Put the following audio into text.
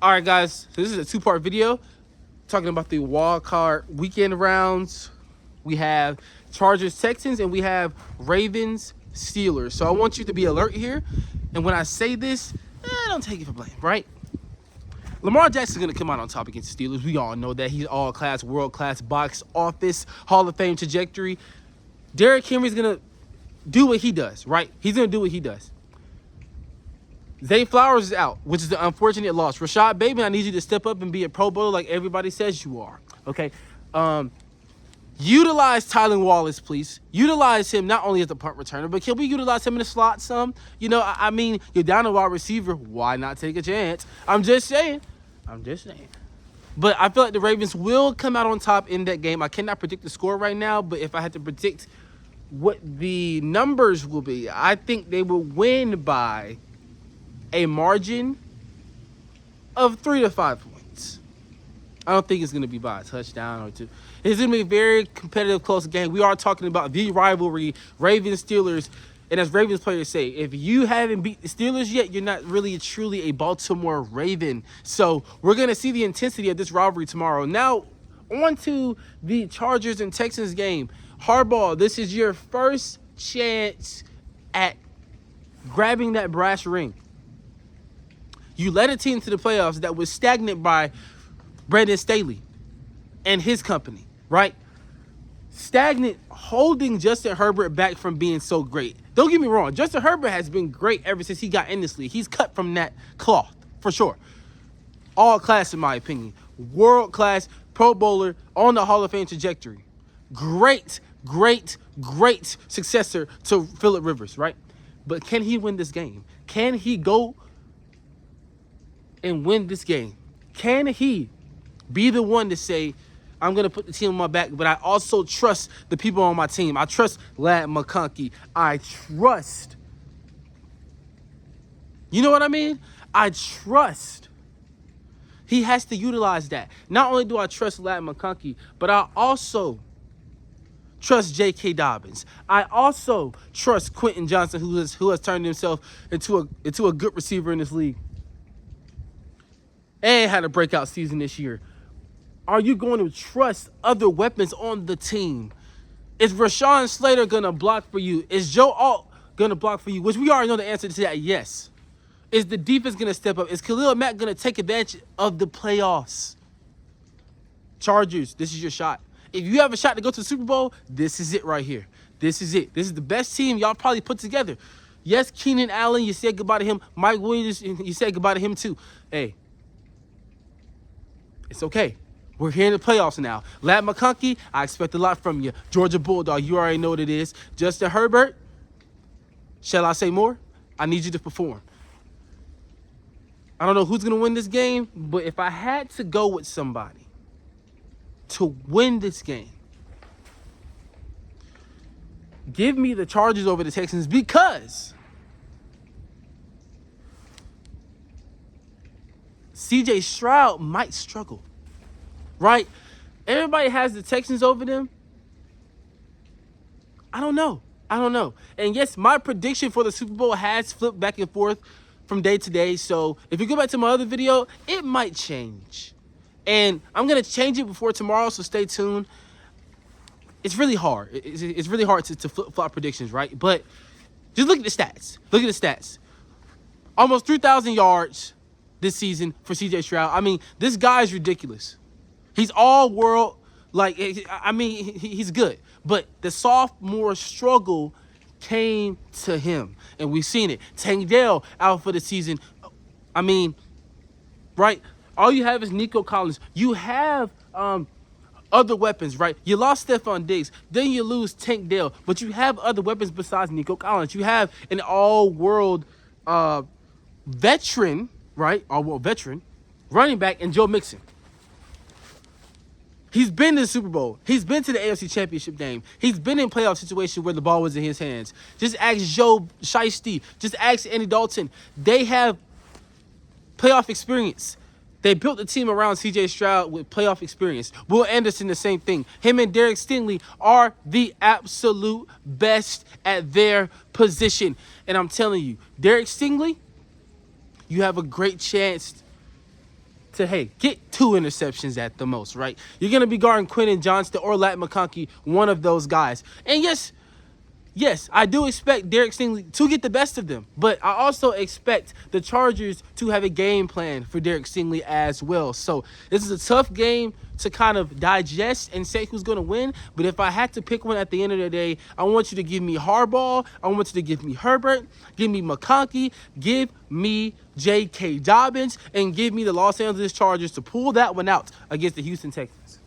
All right, guys. So this is a two-part video talking about the wild card weekend rounds. We have Chargers, Texans, and we have Ravens, Steelers. So I want you to be alert here. And when I say this, don't take it for blame, right? Lamar Jackson's going to come out on top against the Steelers. We all know that. He's all-class, world-class, box office, Hall of Fame trajectory. Derrick Henry's going to do what he does, right? He's going to do what he does. Zay Flowers is out, which is the unfortunate loss. Rashad Bateman, I need you to step up and be a Pro Bowler like everybody says you are, okay? Utilize Tylan Wallace, please. Utilize him not only as a punt returner, but can we utilize him in the slot some? You know, I mean, you're down a wide receiver. Why not take a chance? I'm just saying. But I feel like the Ravens will come out on top in that game. I cannot predict the score right now, but if I had to predict what the numbers will be, I think they will win by a margin of 3 to 5 points. I don't think it's going to be by a touchdown or two. It's going to be a very competitive, close game. We are talking about the rivalry, Ravens-Steelers. And as Ravens players say, if you haven't beat the Steelers yet, you're not really truly a Baltimore Raven. So we're going to see the intensity of this rivalry tomorrow. Now, on to the Chargers and Texans game. Harbaugh, this is your first chance at grabbing that brass ring. You led a team to the playoffs that was stagnant by Brandon Staley and his company, right? Stagnant, holding Justin Herbert back from being so great. Don't get me wrong. Justin Herbert has been great ever since he got in this league. He's cut from that cloth, for sure. All class, in my opinion. World-class Pro Bowler on the Hall of Fame trajectory. Great successor to Phillip Rivers, right? But can he win this game? Can he go and win this game? Can he be the one to say, I'm going to put the team on my back, but I also trust the people on my team. I trust Ladd McConkey. I trust. You know what I mean? I trust. He has to utilize that. Not only do I trust Ladd McConkey, but I also trust J.K. Dobbins. I also trust Quentin Johnson, who has turned himself into a good receiver in this league and had a breakout season this year. Are you going to trust other weapons on the team? Is Rashawn Slater going to block for you? Is Joe Alt going to block for you? Which we already know the answer to that, yes. Is the defense going to step up? Is Khalil Mack going to take advantage of the playoffs? Chargers, this is your shot. If you have a shot to go to the Super Bowl, this is it right here. This is it. This is the best team y'all probably put together. Yes, Keenan Allen, you said goodbye to him. Mike Williams, you said goodbye to him too. Hey, it's okay. We're here in the playoffs now. Ladd McConkey, I expect a lot from you. Georgia Bulldog, you already know what it is. Justin Herbert, shall I say more? I need you to perform. I don't know who's going to win this game, but if I had to go with somebody to win this game, give me the Chargers over the Texans because C.J. Stroud might struggle. Right? Everybody has the Texans over them. I don't know. And yes, my prediction for the Super Bowl has flipped back and forth from day to day. So if you go back to my other video, it might change. And I'm going to change it before tomorrow, so stay tuned. It's really hard. It's really hard to flip-flop predictions, right? But just look at the stats. Almost 3,000 yards this season for C.J. Stroud. I mean, this guy is ridiculous. He's all world. He's good. But the sophomore struggle came to him. And we've seen it. Tank Dell out for the season. Right? All you have is Nico Collins. You have other weapons, right? You lost Stephon Diggs. Then you lose Tank Dell. But you have other weapons besides Nico Collins. You have an all-world veteran, right? All-world veteran running back in Joe Mixon. He's been to the Super Bowl. He's been to the AFC Championship game. He's been in playoff situations where the ball was in his hands. Just ask Joe Shiesty. Just ask Andy Dalton. They have playoff experience. They built the team around C.J. Stroud with playoff experience. Will Anderson, the same thing. Him and Derek Stingley are the absolute best at their position. And I'm telling you, Derek Stingley, you have a great chance to, hey, get 2 interceptions at the most, right? You're going to be guarding Quentin Johnston or Lat McConkey, one of those guys. And yes, I do expect Derek Stingley to get the best of them, but I also expect the Chargers to have a game plan for Derek Stingley as well. So this is a tough game to kind of digest and say who's going to win, but if I had to pick one at the end of the day, I want you to give me Harbaugh, I want you to give me Herbert, give me McConkey, give me J.K. Dobbins, and give me the Los Angeles Chargers to pull that one out against the Houston Texans.